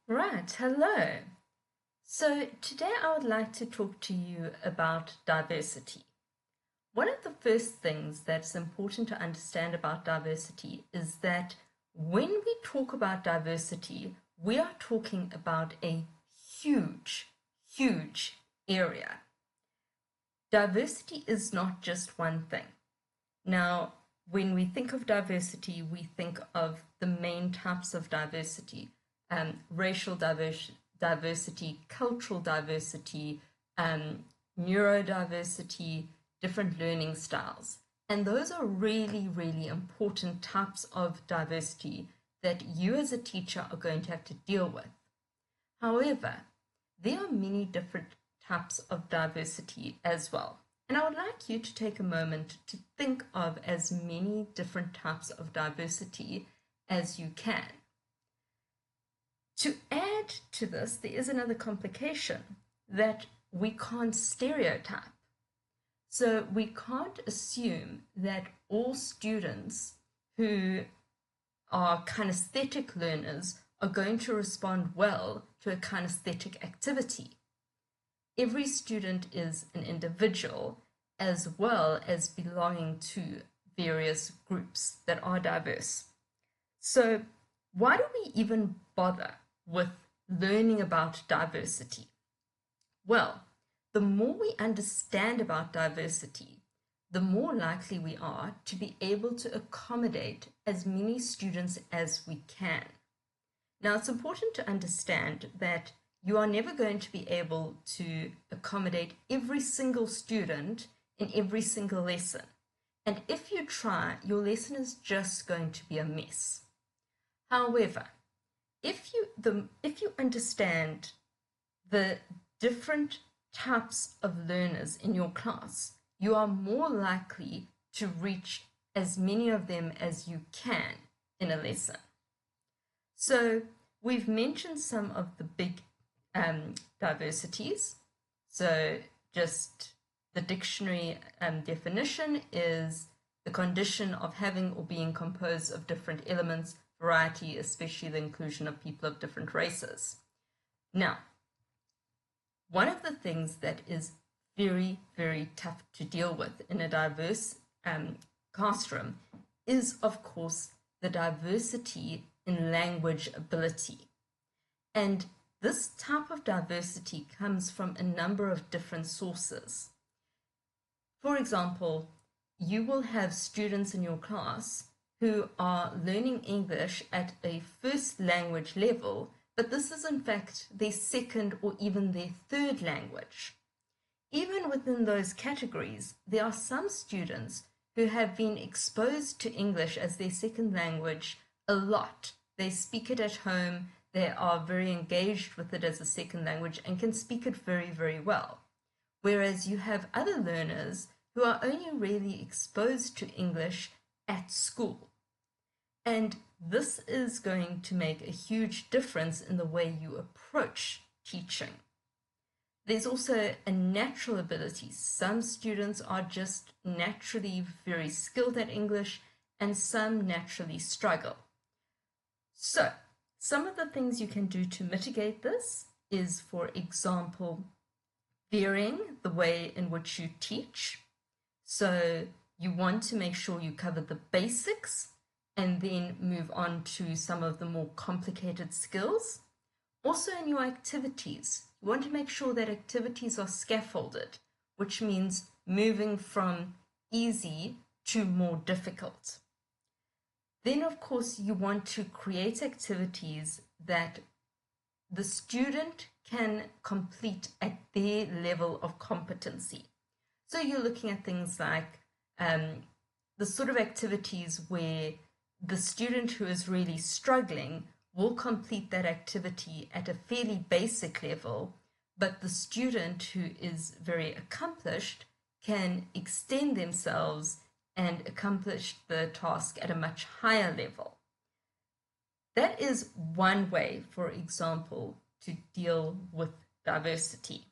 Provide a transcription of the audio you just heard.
Right, hello. So today I would like to talk to you about diversity. One of the first things that's important to understand about diversity is that when we talk about diversity, we are talking about a huge, huge area. Diversity is not just one thing. Now, when we think of diversity, we think of the main types of diversity: racial diversity, cultural diversity, neurodiversity, different learning styles. And those are really, really important types of diversity that you as a teacher are going to have to deal with. However, there are many different types of diversity as well. And I would like you to take a moment to think of as many different types of diversity as you can. To add to this, there is another complication that we can't stereotype. So we can't assume that all students who are kinesthetic learners are going to respond well to a kinesthetic activity. Every student is an individual as well as belonging to various groups that are diverse. So why do we even bother with learning about diversity? Well, the more we understand about diversity, the more likely we are to be able to accommodate as many students as we can. Now, it's important to understand that you are never going to be able to accommodate every single student in every single lesson. And if you try, your lesson is just going to be a mess. However, if you understand the different types of learners in your class, you are more likely to reach as many of them as you can in a lesson. So we've mentioned some of the big diversities. So just the dictionary definition is the condition of having or being composed of different elements, variety, especially the inclusion of people of different races. Now, one of the things that is very, very tough to deal with in a diverse classroom is, of course, the diversity in language ability. And this type of diversity comes from a number of different sources. For example, you will have students in your class who are learning English at a first language level, but this is in fact their second or even their third language. Even within those categories, there are some students who have been exposed to English as their second language a lot. They speak it at home, they are very engaged with it as a second language and can speak it very, very well. Whereas you have other learners who are only really exposed to English at school. And this is going to make a huge difference in the way you approach teaching. There's also a natural ability. Some students are just naturally very skilled at English, and some naturally struggle. So, some of the things you can do to mitigate this is, for example, varying the way in which you teach. So, you want to make sure you cover the basics and then move on to some of the more complicated skills. Also, in your activities, you want to make sure that activities are scaffolded, which means moving from easy to more difficult. Then, of course, you want to create activities that the student can complete at their level of competency. So you're looking at things like the sort of activities where the student who is really struggling will complete that activity at a fairly basic level, but the student who is very accomplished can extend themselves and accomplish the task at a much higher level. That is one way, for example, to deal with diversity.